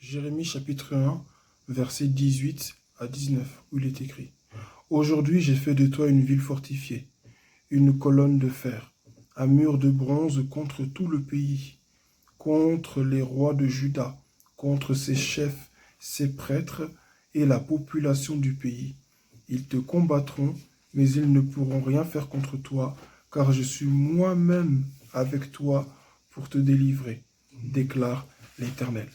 Jérémie chapitre 1, versets 18 à 19, où il est écrit: Aujourd'hui j'ai fait de toi une ville fortifiée, une colonne de fer, un mur de bronze contre tout le pays, contre les rois de Juda, contre ses chefs, ses prêtres et la population du pays. Ils te combattront, mais ils ne pourront rien faire contre toi, car je suis moi-même avec toi pour te délivrer, déclare l'Éternel.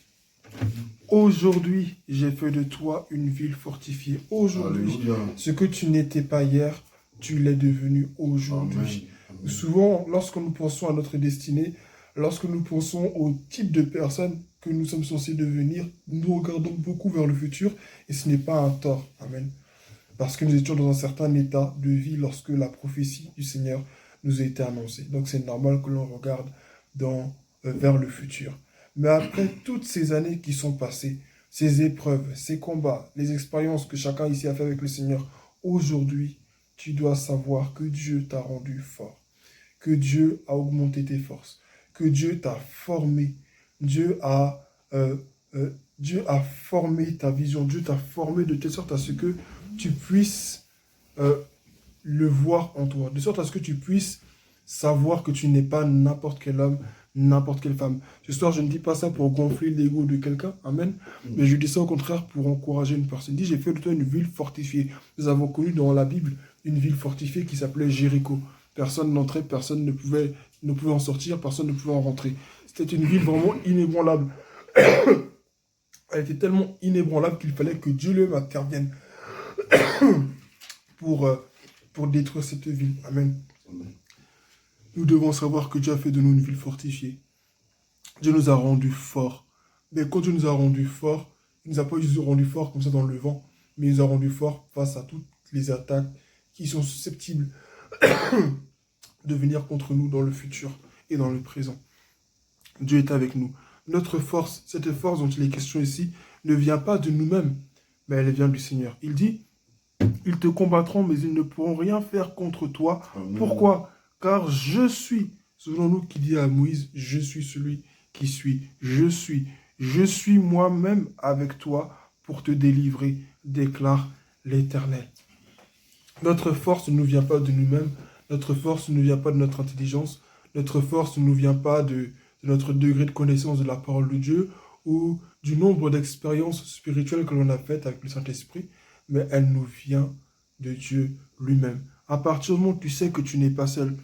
Aujourd'hui, j'ai fait de toi une ville fortifiée. Aujourd'hui, ce que tu n'étais pas hier, tu l'es devenu aujourd'hui. Souvent, lorsque nous pensons à notre destinée, lorsque nous pensons au type de personne que nous sommes censés devenir, nous regardons beaucoup vers le futur et ce n'est pas un tort. Amen. Parce que nous étions dans un certain état de vie lorsque la prophétie du Seigneur nous a été annoncée. Donc c'est normal que l'on regarde vers le futur. Mais après toutes ces années qui sont passées, ces épreuves, ces combats, les expériences que chacun ici a fait avec le Seigneur, aujourd'hui, tu dois savoir que Dieu t'a rendu fort, que Dieu a augmenté tes forces, que Dieu t'a formé, Dieu a formé ta vision, Dieu t'a formé de telle sorte à ce que tu puisses le voir en toi, de sorte à ce que tu puisses savoir que tu n'es pas n'importe quel homme, n'importe quelle femme. Ce soir, je ne dis pas ça pour gonfler l'ego de quelqu'un, amen, mais je dis ça au contraire pour encourager une personne. Dis, j'ai fait de toi une ville fortifiée. Nous avons connu dans la Bible une ville fortifiée qui s'appelait Jéricho. Personne n'entrait, personne ne pouvait en sortir, personne ne pouvait en rentrer. C'était une ville vraiment inébranlable. Elle était tellement inébranlable qu'il fallait que Dieu lui-même intervienne pour détruire cette ville. Amen. Nous devons savoir que Dieu a fait de nous une ville fortifiée. Dieu nous a rendus forts. Mais quand Dieu nous a rendus forts, il ne nous a pas juste rendus forts comme ça dans le vent, mais il nous a rendus forts face à toutes les attaques qui sont susceptibles de venir contre nous dans le futur et dans le présent. Dieu est avec nous. Notre force, cette force dont il est question ici, ne vient pas de nous-mêmes, mais elle vient du Seigneur. Il dit: ils te combattront, mais ils ne pourront rien faire contre toi. Amen. Pourquoi? Car je suis, souvenons-nous qui dit à Moïse, je suis celui qui suis, je suis moi-même avec toi pour te délivrer, déclare l'Éternel. Notre force ne vient pas de nous-mêmes, notre force ne vient pas de notre intelligence, notre force ne vient pas de notre degré de connaissance de la parole de Dieu ou du nombre d'expériences spirituelles que l'on a faites avec le Saint-Esprit, mais elle nous vient de Dieu lui-même. À partir du moment où tu sais que tu n'es pas seul,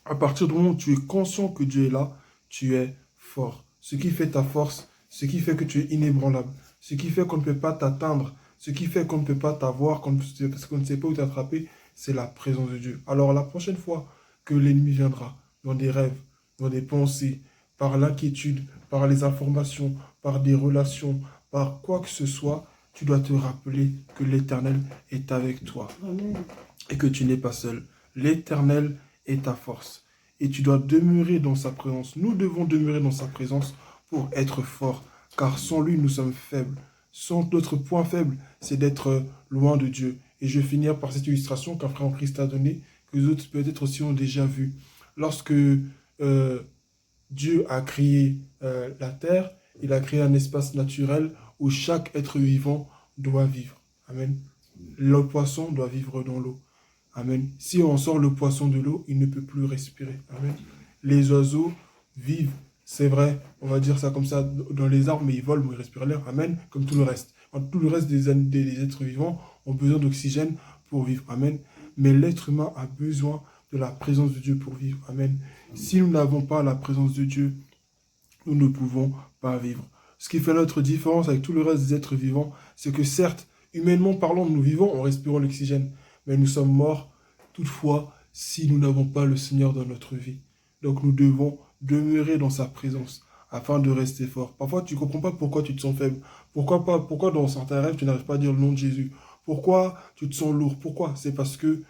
à partir du moment où tu es conscient que Dieu est là, tu es fort. Ce qui fait ta force, ce qui fait que tu es inébranlable, ce qui fait qu'on ne peut pas t'atteindre, ce qui fait qu'on ne peut pas t'avoir, parce qu'on ne sait pas où t'attraper, c'est la présence de Dieu. Alors la prochaine fois que l'ennemi viendra, dans des rêves, dans des pensées, par l'inquiétude, par les informations, par des relations, par quoi que ce soit, tu dois te rappeler que l'Éternel est avec toi. Amen. Et que tu n'es pas seul. L'Éternel est ta force. Et tu dois demeurer dans sa présence. Nous devons demeurer dans sa présence pour être forts. Car sans lui, nous sommes faibles. Notre point faible, c'est d'être loin de Dieu. Et je vais finir par cette illustration qu'un frère en Christ a donnée, que les autres peut-être aussi ont déjà vu. Lorsque Dieu a créé la terre, il a créé un espace naturel où chaque être vivant doit vivre. Amen. Le poisson doit vivre dans l'eau. Amen. Si on sort le poisson de l'eau, il ne peut plus respirer. Amen. Les oiseaux vivent, c'est vrai, on va dire ça comme ça, dans les arbres, mais ils volent, mais ils respirent l'air. Amen. Comme tout le reste. Tout le reste des êtres vivants ont besoin d'oxygène pour vivre. Amen. Mais l'être humain a besoin de la présence de Dieu pour vivre. Amen. Si nous n'avons pas la présence de Dieu, nous ne pouvons pas vivre. Ce qui fait notre différence avec tout le reste des êtres vivants, c'est que certes, humainement parlant, nous vivons en respirant l'oxygène, mais nous sommes morts toutefois si nous n'avons pas le Seigneur dans notre vie. Donc nous devons demeurer dans sa présence afin de rester forts. Parfois, tu ne comprends pas pourquoi tu te sens faible. Pourquoi dans certains rêves, tu n'arrives pas à dire le nom de Jésus. Pourquoi tu te sens lourd. Pourquoi? C'est parce que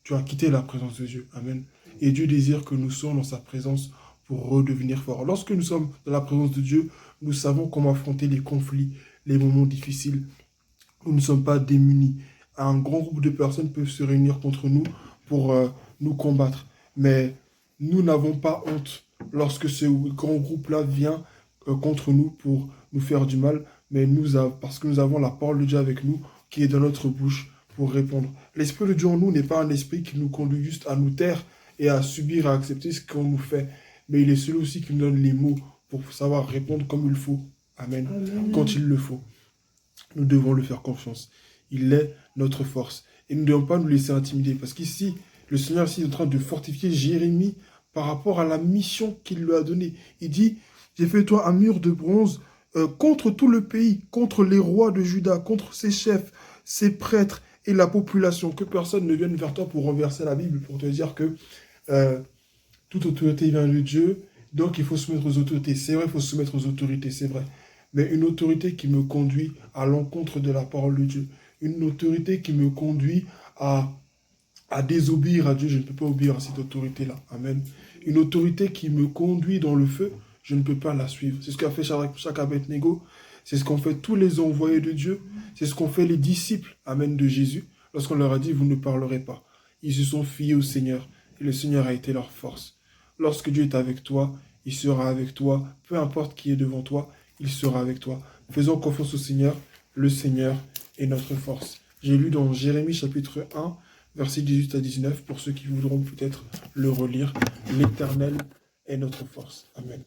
tu as quitté la présence de Dieu. Amen. Et Dieu désire que nous soyons dans sa présence pour redevenir forts. Lorsque nous sommes dans la présence de Dieu, nous savons comment affronter les conflits, les moments difficiles. Nous ne sommes pas démunis. Un grand groupe de personnes peuvent se réunir contre nous pour nous combattre. Mais nous n'avons pas honte lorsque ce grand groupe-là vient contre nous pour nous faire du mal, mais parce que nous avons la parole de Dieu avec nous qui est dans notre bouche pour répondre. L'Esprit de Dieu en nous n'est pas un esprit qui nous conduit juste à nous taire et à subir, à accepter ce qu'on nous fait, mais il est celui aussi qui nous donne les mots pour savoir répondre comme il faut. Amen. Amen. Quand il le faut. Nous devons lui faire confiance. Il est notre force. Et nous ne devons pas nous laisser intimider. Parce qu'ici, le Seigneur ici, est en train de fortifier Jérémie par rapport à la mission qu'il lui a donnée. Il dit, j'ai fait toi un mur de bronze contre tout le pays, contre les rois de Juda, contre ses chefs, ses prêtres et la population. Que personne ne vienne vers toi pour renverser la Bible, pour te dire que toute autorité vient de Dieu. Donc il faut se mettre aux autorités. C'est vrai, il faut se mettre aux autorités, c'est vrai. Mais une autorité qui me conduit à l'encontre de la parole de Dieu. Une autorité qui me conduit à désobéir à Dieu. Je ne peux pas obéir à cette autorité-là. Amen. Une autorité qui me conduit dans le feu, je ne peux pas la suivre. C'est ce qu'a fait Shadrach, Abednego. C'est ce qu'ont fait tous les envoyés de Dieu. C'est ce qu'ont fait les disciples, amen, de Jésus. Lorsqu'on leur a dit, vous ne parlerez pas. Ils se sont fiés au Seigneur. Et le Seigneur a été leur force. Lorsque Dieu est avec toi, il sera avec toi. Peu importe qui est devant toi, il sera avec toi. Faisons confiance au Seigneur. Le Seigneur est notre force. J'ai lu dans Jérémie chapitre 1, versets 18 à 19, pour ceux qui voudront peut-être le relire. L'Éternel est notre force. Amen.